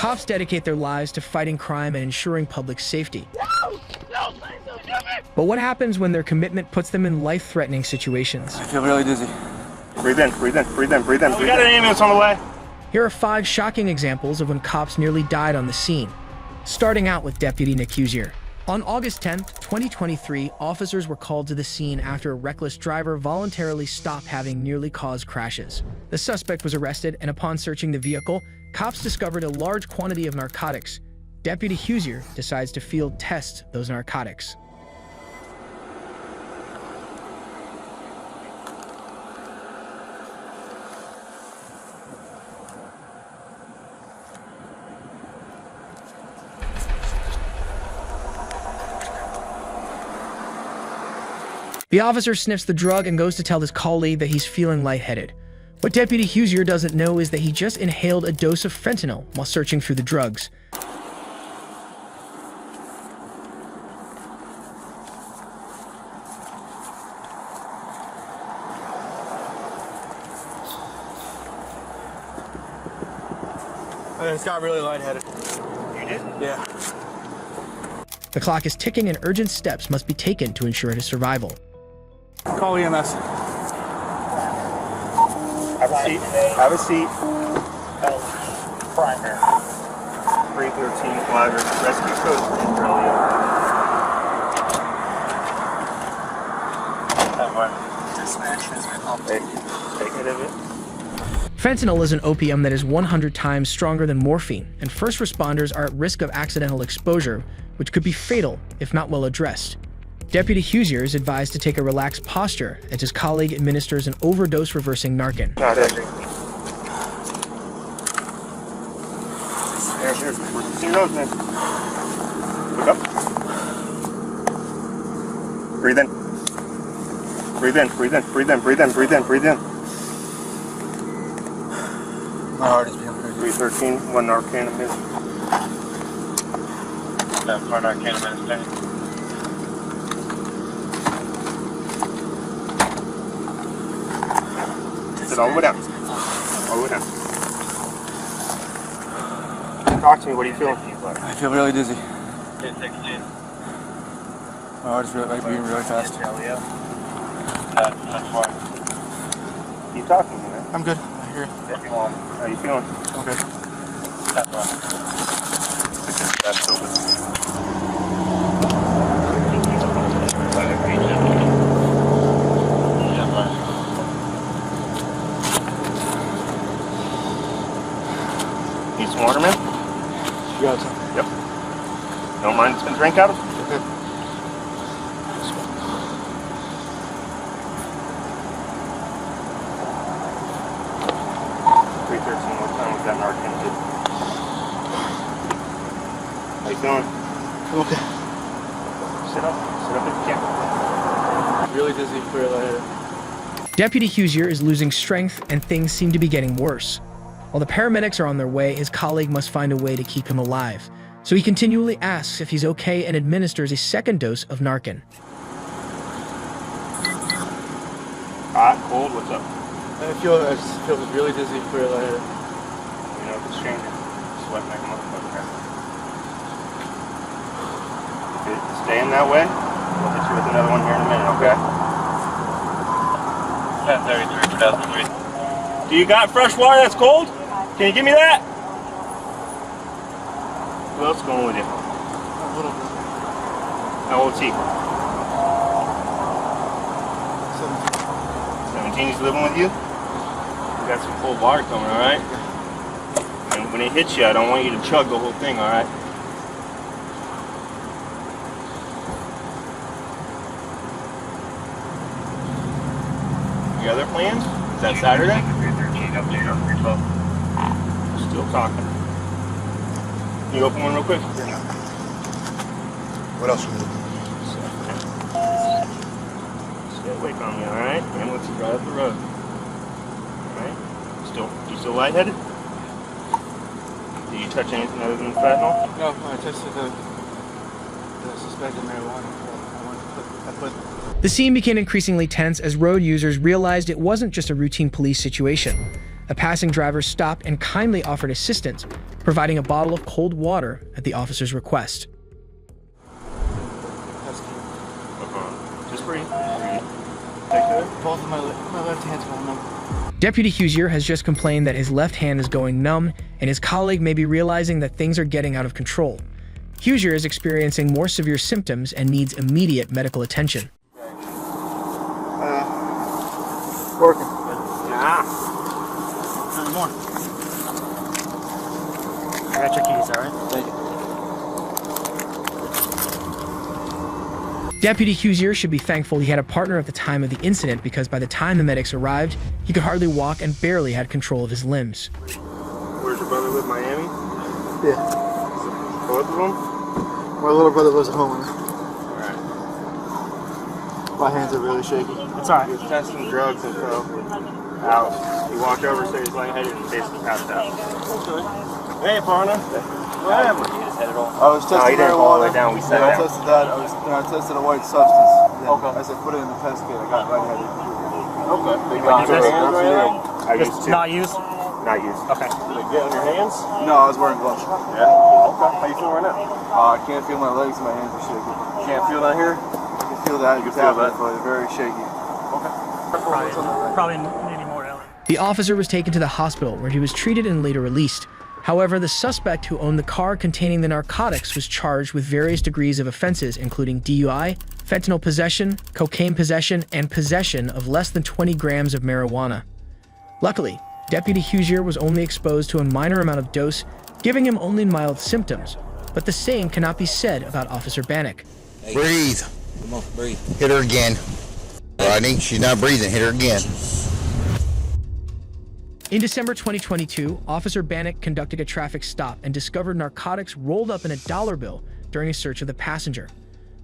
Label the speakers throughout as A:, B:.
A: Cops dedicate their lives to fighting crime and ensuring public safety. But what happens when their commitment puts them in life-threatening situations?
B: I feel really dizzy.
C: Breathe in, breathe in, breathe in, breathe in.
D: We got an ambulance on the way.
A: Here are 5 shocking examples of when cops nearly died on the scene. Starting out with Deputy Nick Huzior. On August 10th, 2023, officers were called to the scene after a reckless driver voluntarily stopped having nearly caused crashes. The suspect was arrested, and upon searching the vehicle, cops discovered a large quantity of narcotics. Deputy Huzior decides to field test those narcotics. The officer sniffs the drug and goes to tell his colleague that he's feeling lightheaded. What Deputy Huzior doesn't know is that he just inhaled a dose of fentanyl while searching through the drugs.
B: I just got really lightheaded.
D: You did?
B: Yeah.
A: The clock is ticking and urgent steps must be taken to ensure his survival.
B: Call EMS.
C: Have a seat. Have a seat.
D: Primary.
C: 313 flagger. Rescue code for Australia.
D: Dispatch has been updated.
C: Take it of it.
A: Fentanyl is an opium that is 100 times stronger than morphine, and first responders are at risk of accidental exposure, which could be fatal if not well addressed. Deputy Huzior is advised to take a relaxed posture as his colleague administers an overdose-reversing Narcan.
C: Not it. Here's. See your nose, man. Look up. Breathe in. Breathe in, breathe in, breathe in, breathe in, breathe in, breathe in.
B: My heart is beating crazy.
C: 313, 1 Narcan a minute.
D: That part I can't understand.
C: Sit all the way down. All the way down. Talk to me, what are you feeling?
B: I feel really dizzy.
D: It takes in.
B: My heart is beating really fast.
D: That's fine.
C: Keep talking to me, man.
B: I'm good. I hear you.
C: How you feeling?
B: I'm good.
D: That's fine.
C: That's so good. Need some water, man?
B: You got some?
C: Yep. Don't mind some drink out of it?
B: Okay.
C: 313, what time was that Narcan hit? How you feeling?
B: I'm okay.
C: Sit up if you can.
B: Really dizzy, really lightheaded.
A: Deputy Huzior is losing strength and things seem to be getting worse. While the paramedics are on their way, his colleague must find a way to keep him alive. So he continually asks if he's okay and administers a second dose of Narcan.
C: Hot, cold, what's up?
B: I just feel really dizzy, really lightheaded.
C: You know if it's changing. Sweating like a motherfucker. If it's staying that way, we'll hit you with another one here in a minute, okay?
D: 1033 for 2003.
C: Do you got fresh water that's cold? Can you give me that? Who else is going with you?
B: A little bit.
C: How old is he?
B: 17.
C: 17, he's living with you? We got some cold water coming, alright? And when it hits you, I don't want you to chug the whole thing, alright? Any other plans? Is that Saturday? Still talking. Can you open one real quick?
B: Yeah. What else are we looking
C: Stay awake on me, alright? Ambulance is right up the road. Alright? You still lightheaded? Did you touch anything other than fentanyl?
B: No, I tested the suspected marijuana. I put
A: The scene became increasingly tense as road users realized it wasn't just a routine police situation. A passing driver stopped and kindly offered assistance, providing a bottle of cold water at the officer's request.
C: Just breathe. Take good.
B: Both of my left hand's going numb.
A: Deputy Huzior has just complained that his left hand is going numb, and his colleague may be realizing that things are getting out of control. Huzior is experiencing more severe symptoms and needs immediate medical attention.
B: Working.
C: Nah.
B: None more.
C: I got your keys, alright?
B: Thank you.
A: Deputy Huzior should be thankful he had a partner at the time of the incident, because by the time the medics arrived, he could hardly walk and barely had control of his limbs.
C: Where's your brother live, Miami?
B: Yeah.
C: Both of them?
B: My little brother lives at home.
C: Alright.
B: My hands are really shaky.
C: It's alright. He was testing drugs and fell out. He walked over, so he's lightheaded and basically passed out. Okay. Hey, partner. What happened?
B: I was testing
C: he didn't fall all the way
B: marijuana.
C: down. We sat
B: I
C: down.
B: tested that. I tested a white substance. Okay. As I put it in the test kit, I got lightheaded. Okay.
C: Did you use hands or anything? I used to.
D: Not used?
C: Not used.
D: Okay.
C: Did it get on your hands?
B: No, I was wearing gloves.
C: Yeah. Okay. How you feel right now?
B: I can't feel my legs. My hands are shaky.
C: Can't feel that here?
B: I can feel that.
C: You can feel that?
B: But very shaky.
D: Probably needing more Ellie.
A: The officer was taken to the hospital, where he was treated and later released. However, the suspect who owned the car containing the narcotics was charged with various degrees of offenses, including DUI, fentanyl possession, cocaine possession, and possession of less than 20 grams of marijuana. Luckily, Deputy Huzior was only exposed to a minor amount of dose, giving him only mild symptoms, but the same cannot be said about Officer Bannick.
E: Breathe.
F: Come on, breathe.
E: Hit her again. Rodney, she's not breathing. Hit her again.
A: In December 2022, Officer Bannick conducted a traffic stop and discovered narcotics rolled up in a dollar bill during a search of the passenger.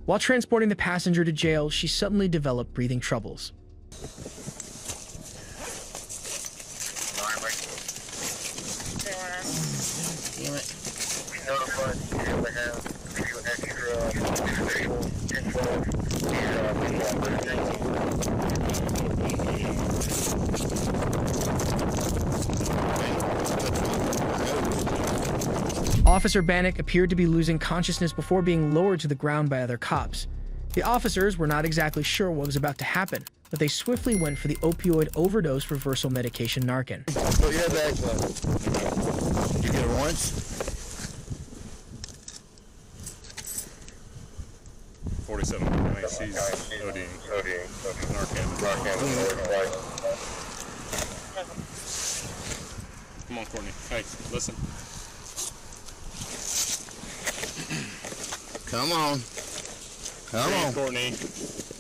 A: While transporting the passenger to jail, she suddenly developed breathing troubles.
F: Damn it.
A: Officer Bannick appeared to be losing consciousness before being lowered to the ground by other cops. The officers were not exactly sure what was about to happen, but they swiftly went for the opioid overdose reversal medication Narcan.
E: Put your bag. You get it once?
G: 47. I see ODing. Narcan. Come on, Courtney. Hey, listen.
E: Come on. Come on.
G: Courtney.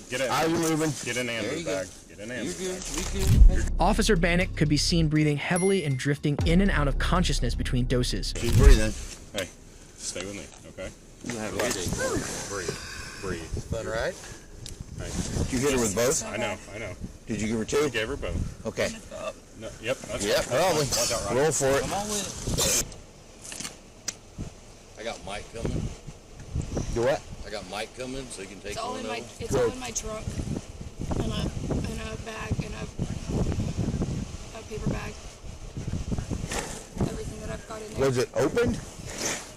G: Get in.
E: How are you moving?
G: Get in Andrew's bag. Get in Andrew's bag.
A: Officer Bannick could be seen breathing heavily and drifting in and out of consciousness between doses.
E: She's breathing.
G: Hey, stay with me, okay? Breathe. Breathe.
E: Fun, right?
G: Hey.
E: Did you hit her with both?
G: I know.
E: Did you give her
G: I
E: two?
G: gave her both.
E: Okay.
G: No, yep. That's
E: Yep, probably.
G: Watch out, Rocky.
E: Roll for it.
F: Come on with it. I got Mike coming.
E: Do what?
F: I got Mike coming, so you can take
H: It's all
F: one
H: in
F: of
H: my
F: them.
H: it's all in my trunk. In a bag, in a paper bag. Everything that I've got in there.
E: Was it opened?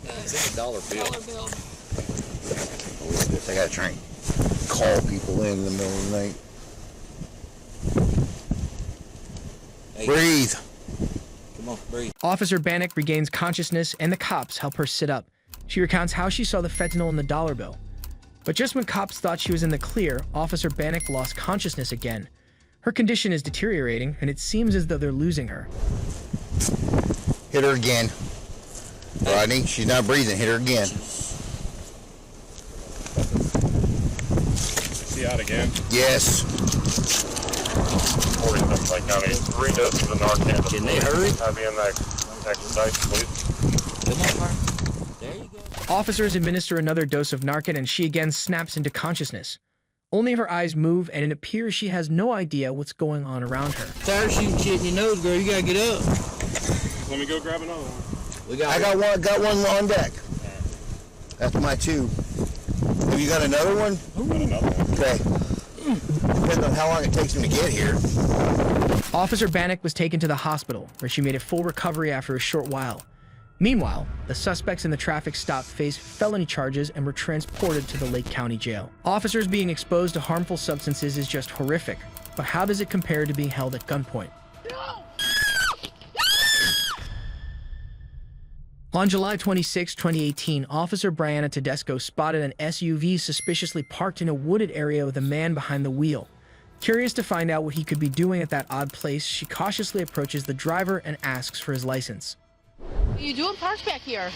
F: It's in a dollar bill.
H: Dollar bill.
E: Oh, look at this. I gotta try and call people in the middle of the night.
F: Hey,
E: Breathe.
F: come on, breathe.
A: Officer Bannick regains consciousness and the cops help her sit up. She recounts how she saw the fentanyl in the dollar bill. But just when cops thought she was in the clear, Officer Bannick lost consciousness again. Her condition is deteriorating, and it seems as though they're losing her.
E: Hit her again. Rodney, she's not breathing. Hit her again.
G: Is he out again?
E: Yes.
G: 47 County. 3 doses of Narcan.
F: Can they hurry?
G: Have you in that exercise, please?
F: Come on, Mark. There you go.
A: Officers administer another dose of Narcan, and she again snaps into consciousness. Only her eyes move, and it appears she has no idea what's going on around her.
F: Tired shooting shit in your nose, girl. You gotta get up.
G: Let me go grab another one.
E: I got one on deck. That's my two. Have you got another one?
G: Got another one.
E: Okay. Depends on how long it takes him to get here.
A: Officer Bannick was taken to the hospital, where she made a full recovery after a short while. Meanwhile, the suspects in the traffic stop faced felony charges and were transported to the Lake County Jail. Officers being exposed to harmful substances is just horrific, but how does it compare to being held at gunpoint? On July 26, 2018, Officer Brianna Tedesco spotted an SUV suspiciously parked in a wooded area with a man behind the wheel. Curious to find out what he could be doing at that odd place, she cautiously approaches the driver and asks for his license.
I: What are you doing parked back here?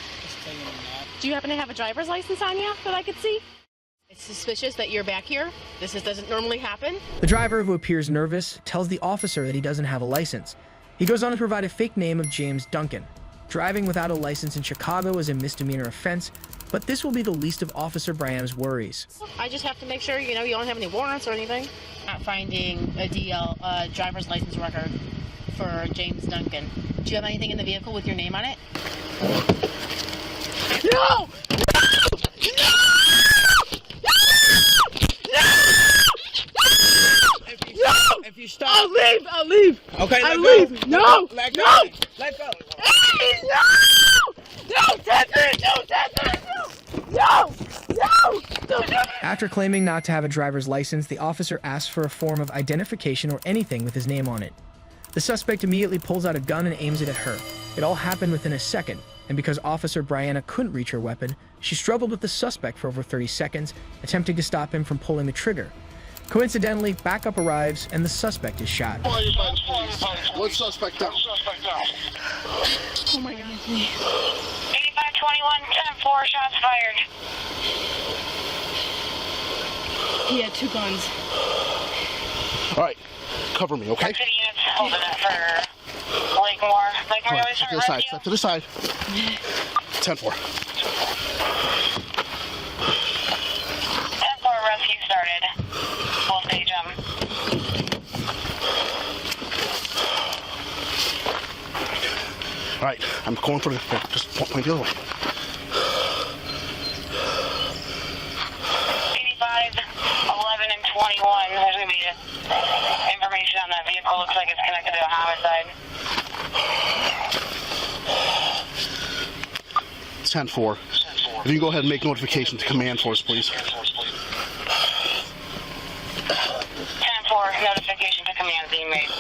I: Do you happen to have a driver's license on you that I could see? It's suspicious that you're back here. This doesn't normally happen.
A: The driver, who appears nervous, tells the officer that he doesn't have a license. He goes on to provide a fake name of James Duncan. Driving without a license in Chicago is a misdemeanor offense, but this will be the least of Officer Brianna's worries.
I: I just have to make sure, you don't have any warrants or anything. Not finding a driver's license record for James Duncan. Do you have anything in the vehicle with your name on it? No!
F: If you stop,
I: I'll leave.
F: Okay,
I: I'll leave. No!
F: Let go.
I: No!
F: Let go.
I: Hey, no! No, Tedesco! No, Tedesco! No! No! Don't do it!
A: After claiming not to have a driver's license, the officer asks for a form of identification or anything with his name on it. The suspect immediately pulls out a gun and aims it at her. It all happened within a second, and because Officer Brianna couldn't reach her weapon, she struggled with the suspect for over 30 seconds, attempting to stop him from pulling the trigger. Coincidentally, backup arrives and the suspect is shot.
B: What suspect down?
I: Oh my God, Anthony.
J: 8521, 10-4, shots fired.
I: He had two guns.
B: All right, cover me, okay?
J: City units holding it for Lakemore. Lakemore, always
B: Step to the side, step to the side. 10-4.
J: 10-4, rescue started. Full stage,
B: All right, I'm going for the, just point the other way.
J: 85, 11, and 21. There's going to be information on that vehicle. Looks like it's connected to a homicide.
B: It's 10-4. If you can go ahead and make notification to command for us, please.
J: 10-4, notification to command being made.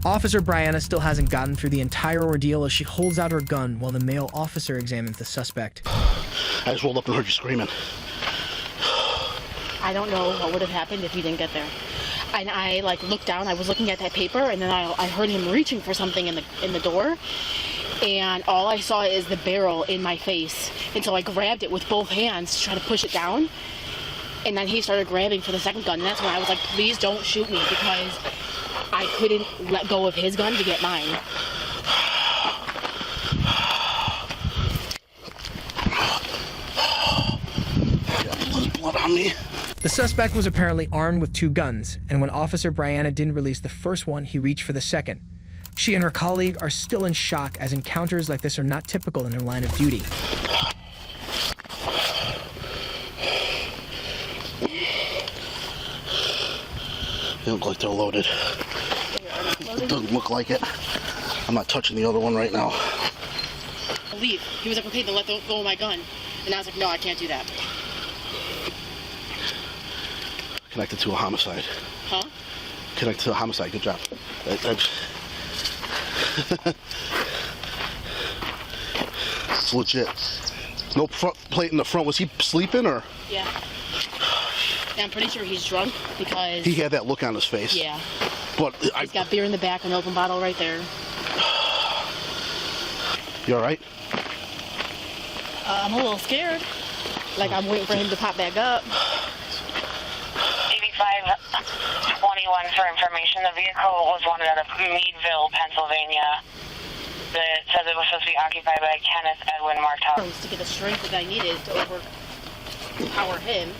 A: Officer Brianna still hasn't gotten through the entire ordeal as she holds out her gun while the male officer examines the suspect.
B: I just rolled up and heard you screaming.
I: I don't know what would have happened if he didn't get there. And I looked down, I was looking at that paper, and then I heard him reaching for something in the door. And all I saw is the barrel in my face. And so I grabbed it with both hands to try to push it down. And then he started grabbing for the second gun. And that's when I was like, please don't shoot me, because I couldn't let go of his gun to get mine.
B: Blood on me.
A: The suspect was apparently armed with two guns, and when Officer Brianna didn't release the first one, he reached for the second. She and her colleague are still in shock, as encounters like this are not typical in their line of duty.
B: They look like they're loaded. It doesn't look like it. I'm not touching the other one right now.
I: Leave. He was like, okay, then let go of my gun. And I was like, no, I can't do that.
B: Connected to a homicide.
I: Huh?
B: Connected to a homicide. Good job. It's legit. No front plate in the front. Was he sleeping or?
I: Yeah. And I'm pretty sure he's drunk because...
B: He had that look on his face.
I: Yeah.
B: But
I: He's got beer in the back, an open bottle right there.
B: You all right?
I: I'm a little scared. Like, I'm waiting for him to pop back up.
J: 8521 for information. The vehicle was wanted out of Meadville, Pennsylvania. It says it was supposed to be occupied by Kenneth Edwin Martel.
I: To get the strength that I needed to overpower him.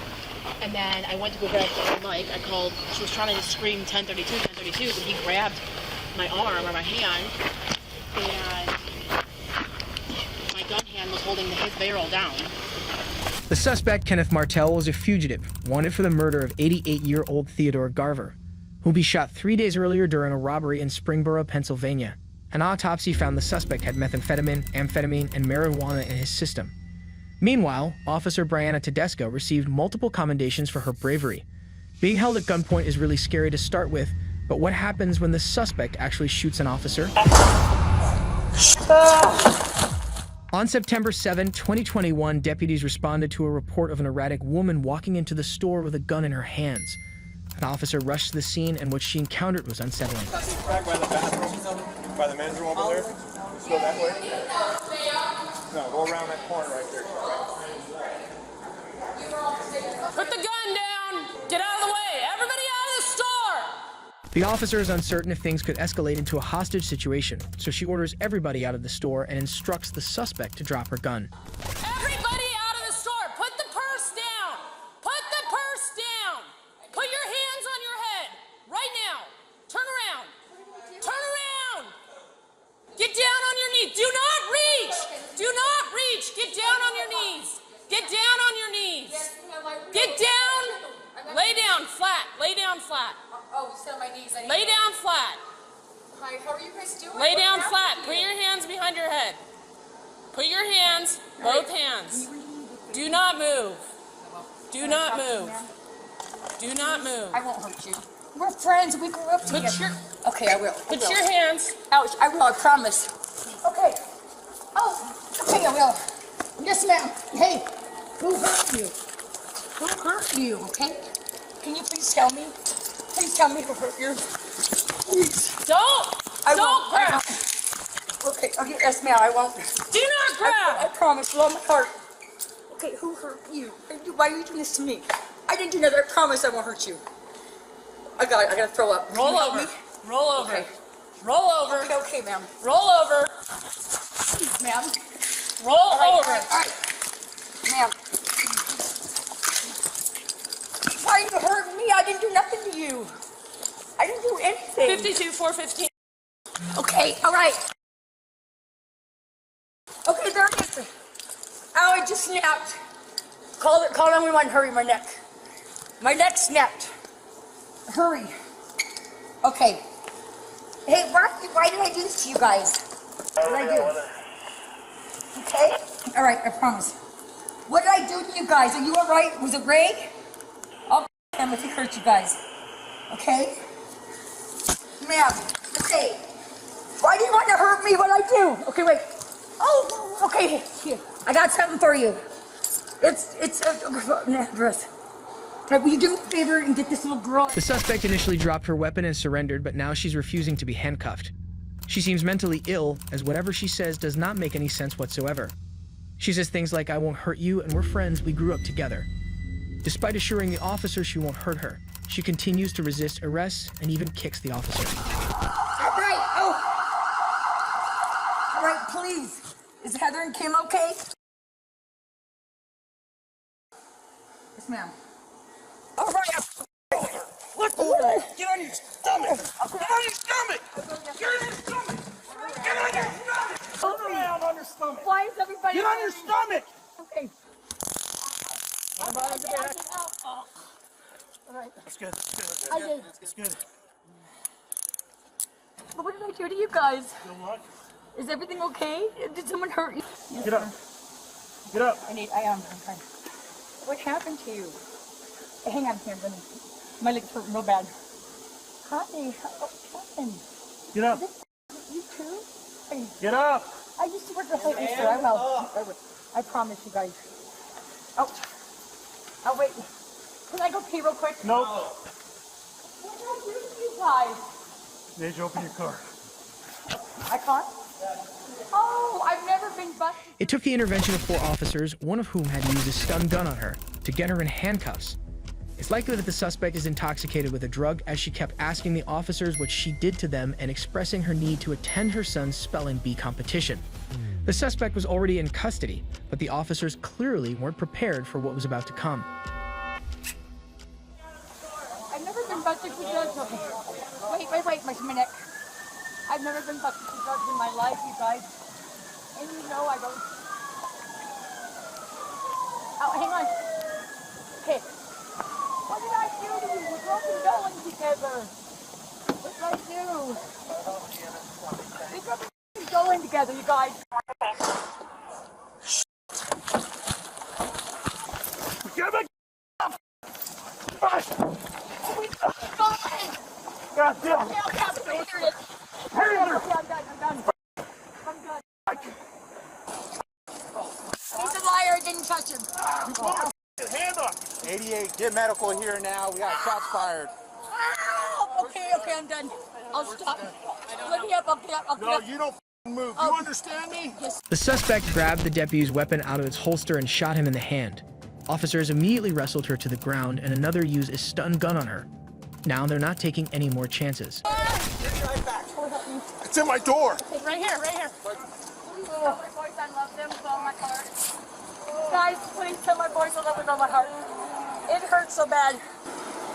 I: And then I went to go grab the mic. I called, she was trying to scream 1032, 1032, but he grabbed my arm or my hand, and my gun hand was holding his barrel down.
A: The suspect, Kenneth Martel, was a fugitive, wanted for the murder of 88-year-old Theodore Garver. whom he shot 3 days earlier during a robbery in Springboro, Pennsylvania. An autopsy found the suspect had methamphetamine, amphetamine, and marijuana in his system. Meanwhile, Officer Brianna Tedesco received multiple commendations for her bravery. Being held at gunpoint is really scary to start with, but what happens when the suspect actually shoots an officer? On September 7, 2021, deputies responded to a report of an erratic woman walking into the store with a gun in her hands. An officer rushed to the scene, and what she encountered was unsettling.
C: Back by the bathroom, by the men's room over there. Just go that way. No, go around that corner right there.
K: Put the gun down! Get out of the way! Everybody out of the store!
A: The officer is uncertain if things could escalate into a hostage situation, so she orders everybody out of the store and instructs the suspect to drop her gun.
K: Everybody out of the store! Put the purse down! Put the purse down! Put your hands on your head! Right now! Turn around! Turn around! Get down on your knees! Do not reach! Do not reach! Get down on your knees! Get down on your knees! Get down! Lay down flat! Lay down flat!
H: Oh, sit on my knees.
K: Lay down flat!
H: Hi, how are you guys doing?
K: Lay down flat. Put your hands behind your head. Put your hands, both hands. Do not move. Do not move. Do not move.
H: I won't hurt you. We're friends. We grew up together. Okay, I will.
K: Put your hands.
H: Ouch, I will, I promise. Okay. Oh, okay, I will. Yes, ma'am. Hey, who hurt you? Who hurt you, okay? Can you please tell me? Please tell me who hurt you. Please.
K: Don't grab.
H: Okay, yes, ma'am, I won't.
K: Do not grab.
H: I promise, with all my heart. Okay, who hurt you? Why are you doing this to me? I didn't do nothing. I promise I won't hurt you. I gotta throw up.
K: Roll over. Roll over.
H: Okay.
K: Roll over.
H: Okay, ma'am.
K: Roll over.
H: Ma'am.
K: Roll over.
H: All right. Ma'am. Why are you hurting me? I didn't do nothing to you. I didn't do anything.
K: 52-415.
H: Okay, all right. Okay, there it is. Ow, I just snapped. Call 911, hurry, my neck. My neck snapped. Hurry. Okay. Hey, why did I do this to you guys? What did I do? Okay? All right, I promise. What did I do to you guys? Are you all right? Was it Ray? I'll him if he hurt you guys. Okay? Ma'am, okay. Why do you want to hurt me? What I do? Okay, wait. Oh, okay. Here, I got something for you. It's dress. Will you do me a favor and get this little girl?
A: The suspect initially dropped her weapon and surrendered, but now she's refusing to be handcuffed. She seems mentally ill, as whatever she says does not make any sense whatsoever. She says things like, "I won't hurt you, and we're friends, we grew up together." Despite assuring the officer she won't hurt her, she continues to resist arrest and even kicks the officer.
H: All right, all right, please. Is Heather and Kim okay? Yes, ma'am. All right. What the hell? Get on your stomach. Get on your stomach. Get on your stomach. Get on your stomach. Turn around on your stomach. Why is everybody? Get on your stomach. Okay. All right.
C: It's good. It's good.
H: I did.
C: It's good.
H: But what did I do to you guys?
C: Good luck.
H: Is everything okay? Did someone hurt you?
C: Get up. Get up.
H: I'm fine. What happened to you? Hang on here, Brenda. My legs hurt real bad. Honey, what happened?
C: Get up.
H: You too? Hey,
C: Get up.
H: I used to work at a store. I will. I promise you guys. Oh, wait. Can I go pee real quick?
C: Nope.
H: What did I do to you guys?
C: Need you open your car.
H: I can't? Oh, I've never been busted.
A: It took the intervention of 4 officers, one of whom had used a stun gun on her, to get her in handcuffs. It's likely that the suspect is intoxicated with a drug, as she kept asking the officers what she did to them and expressing her need to attend her son's spelling bee competition. The suspect was already in custody, but the officers clearly weren't prepared for what was about to come.
H: I've never been busted with drugs. Wait, my neck. I've never been busted with drugs in my life, you guys. And you know I don't. Oh, hang on. Okay. What did I do to you? We're broken going together. What did I do? We got going together, you guys.
C: Get back!
H: God damn. Okay, I'm done. He's a liar, I didn't touch him.
C: Hand up!
L: 88, get medical here now. We got shots fired.
H: Okay, I'm done. I'll stop. Let me up, I'll get up.
C: No, you don't move. You understand me?
H: Yes.
A: The suspect grabbed the deputy's weapon out of its holster and shot him in the hand. Officers immediately wrestled her to the ground and another used a stun gun on her. Now they're not taking any more chances.
C: It's in my door.
H: Right here. My boys, I love them with all my heart. Guys, please tell my boys I love them with all my heart. It hurts so bad.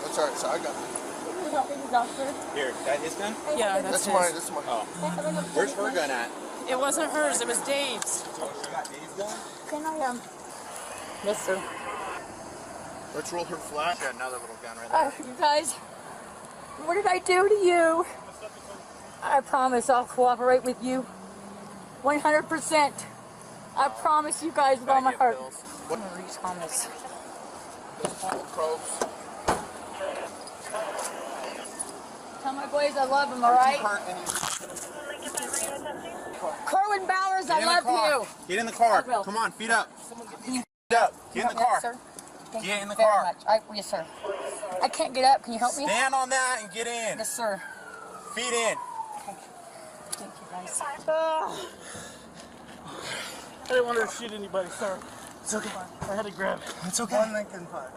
E: That's all right, so I got it.
H: Can you help me, doctor?
L: Here, that his gun?
K: Yeah,
E: That's mine. That's mine.
L: Oh. Where's her gun at?
K: It wasn't hers, it was Dave's.
L: Oh, she got Dave's gun?
H: Can I, Yes, sir.
C: Let's roll her flat.
L: She got another little gun right there.
H: You guys, what did I do to you? I promise I'll cooperate with you. 100%. I promise you guys with all my heart.
E: What?
H: Marie Thomas.
E: Probes.
H: Tell my boys I love them, alright? Corwin Bowers, I love you.
L: Get in the car.
H: I will.
L: Come on, feet up.
H: Feet
L: up. Get in the car.
H: Sir. Thank
L: Get
H: you
L: in the
H: very
L: car.
H: much. Yes, sir. I can't get up. Can you help me?
L: Stand on that and get in.
H: Yes, sir.
L: Feet in.
H: Thank you, guys.
C: I didn't want her to shoot anybody, sir. It's okay. I had to grab it.
L: It's okay.
E: One Lincoln Park.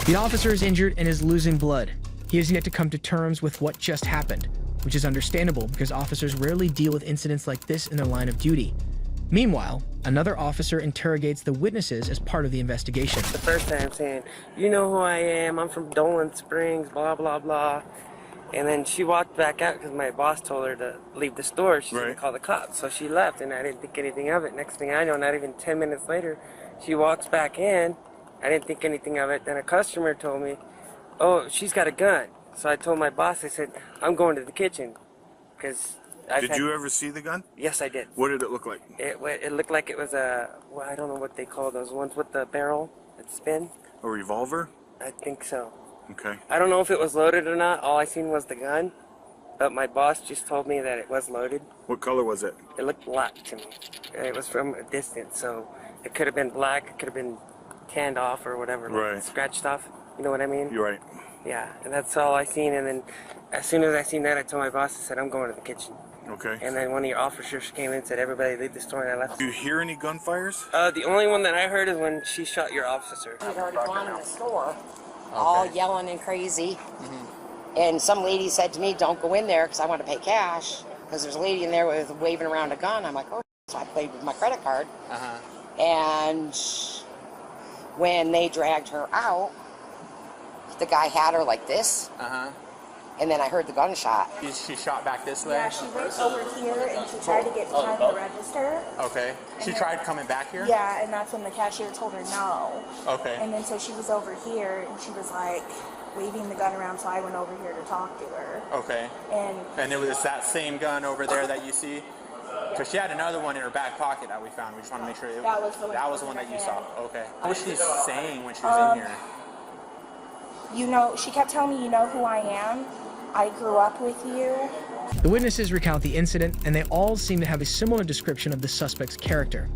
A: The officer is injured and is losing blood. He has yet to come to terms with what just happened, which is understandable because officers rarely deal with incidents like this in their line of duty. Meanwhile, another officer interrogates the witnesses as part of the investigation.
F: The first time saying, you know who I am, I'm from Dolan Springs, blah, blah, blah. And then she walked back out because my boss told her to leave the store. She's going to call the cops. So she left, and I didn't think anything of it. Next thing I know, not even 10 minutes later, she walks back in. I didn't think anything of it. Then a customer told me, oh, she's got a gun. So I told my boss, I said, I'm going to the kitchen. Because
G: Did you ever see the gun?
F: Yes, I did.
G: What did it look like?
F: It looked like it was a, well, I don't know what they call those ones with the barrel that spin.
G: A revolver?
F: I think so.
G: Okay.
F: I don't know if it was loaded or not. All I seen was the gun. But my boss just told me that it was loaded.
G: What color was it?
F: It looked black to me. It was from a distance, so it could have been black. It could have been tanned off or whatever, like scratched off. You know what I mean?
G: You're right.
F: Yeah, and that's all I seen. And then as soon as I seen that, I told my boss, I said, I'm going to the kitchen.
G: Okay.
F: And then one of your officers came in and said, everybody leave the store, and I left.
G: Do you hear any gunfires?
F: The only one that I heard is when she shot your officer.
M: She'd already gone in the store, all yelling and crazy. And some lady said to me, don't go in there because I want to pay cash. Because there's a lady in there with waving around a gun. I'm like, oh, so I played with my credit card. And when they dragged her out, the guy had her like this. And then I heard the gunshot.
L: She shot back this way?
N: Yeah, she went over here and she tried to get behind the register.
L: Okay. She tried coming back here?
N: Yeah, and that's when the cashier told her no.
L: Okay.
N: And then so she was over here and she was like waving the gun around, so I went over here to talk to her.
L: Okay. And it was that same gun over there that you see? Because she had another one in her back pocket that we found. We just want to make sure
N: that was the one
L: that you saw. Okay. What was she saying when she was in here?
N: You know, she kept telling me, you know who I am? I grew up with you.
A: The witnesses recount the incident, and they all seem to have a similar description of the suspect's character.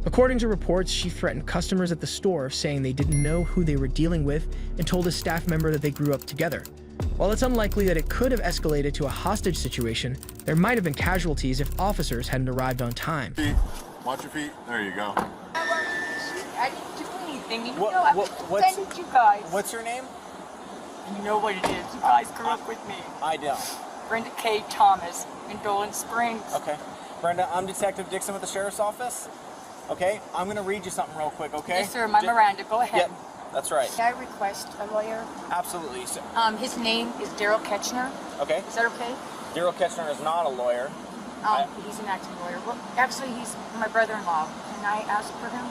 A: According to reports, she threatened customers at the store, saying they didn't know who they were dealing with, and told a staff member that they grew up together. While it's unlikely that it could have escalated to a hostage situation, there might have been casualties if officers hadn't arrived on time.
G: Watch your feet. There you go.
H: I didn't do anything. You
L: What-
H: know, I
L: what-
H: defended you guys.
L: What's your name?
H: You know what it is. You guys grew up with me.
L: I don't.
H: Brenda K Thomas in Dolan Springs.
L: Okay. Brenda, I'm Detective Dixon with the Sheriff's Office. Okay? I'm going to read you something real quick, okay?
H: Yes, sir. My Miranda. Go ahead.
L: Yep. That's right.
H: Can I request a lawyer?
L: Absolutely. So,
H: His name is Daryl Ketchner.
L: okay.
H: Is that okay?
L: Daryl Ketchner is not a lawyer.
H: He's an acting lawyer. Well, actually, he's my brother-in-law. Can I ask for him?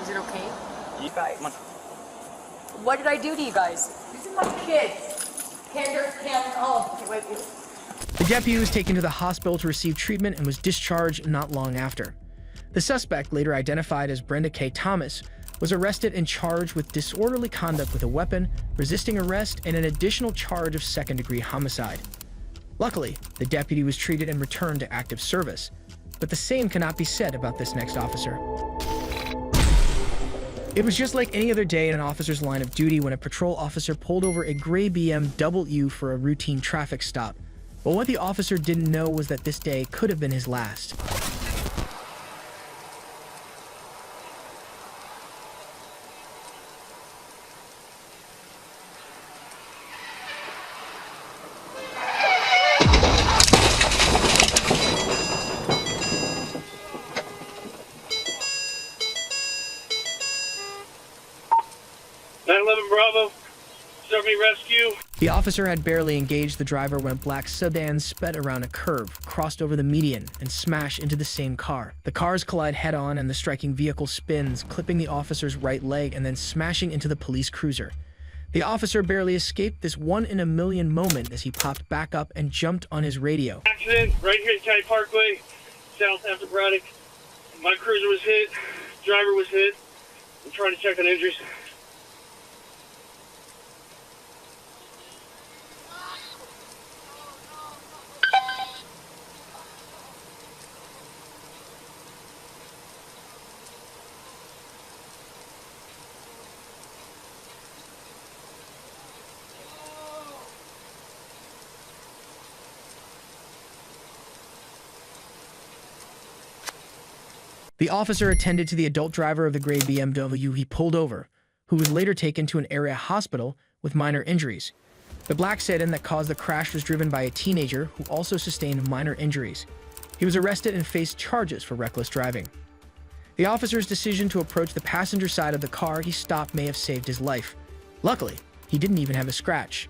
H: Is it okay?
L: You guys.
H: What did I do to you guys? These are my kids.
A: The deputy was taken to the hospital to receive treatment and was discharged not long after. The suspect, later identified as Brenda K Thomas, was arrested and charged with disorderly conduct with a weapon, resisting arrest, and an additional charge of second-degree homicide. Luckily, the deputy was treated and returned to active service, but the same cannot be said about this next officer. It was just like any other day in an officer's line of duty when a patrol officer pulled over a gray BMW for a routine traffic stop. But what the officer didn't know was that this day could have been his last.
O: 911 Bravo, serving rescue.
A: The officer had barely engaged the driver when a black sedan sped around a curve, crossed over the median, and smashed into the same car. The cars collide head-on and the striking vehicle spins, clipping the officer's right leg and then smashing into the police cruiser. The officer barely escaped this one-in-a-million moment as he popped back up and jumped on his radio.
O: Accident right here at County Parkway, south after Bannick. My cruiser was hit, driver was hit. I'm trying to check on injuries.
A: The officer attended to the adult driver of the gray BMW he pulled over, who was later taken to an area hospital with minor injuries. The black sedan that caused the crash was driven by a teenager who also sustained minor injuries. He was arrested and faced charges for reckless driving. The officer's decision to approach the passenger side of the car he stopped may have saved his life. Luckily, he didn't even have a scratch.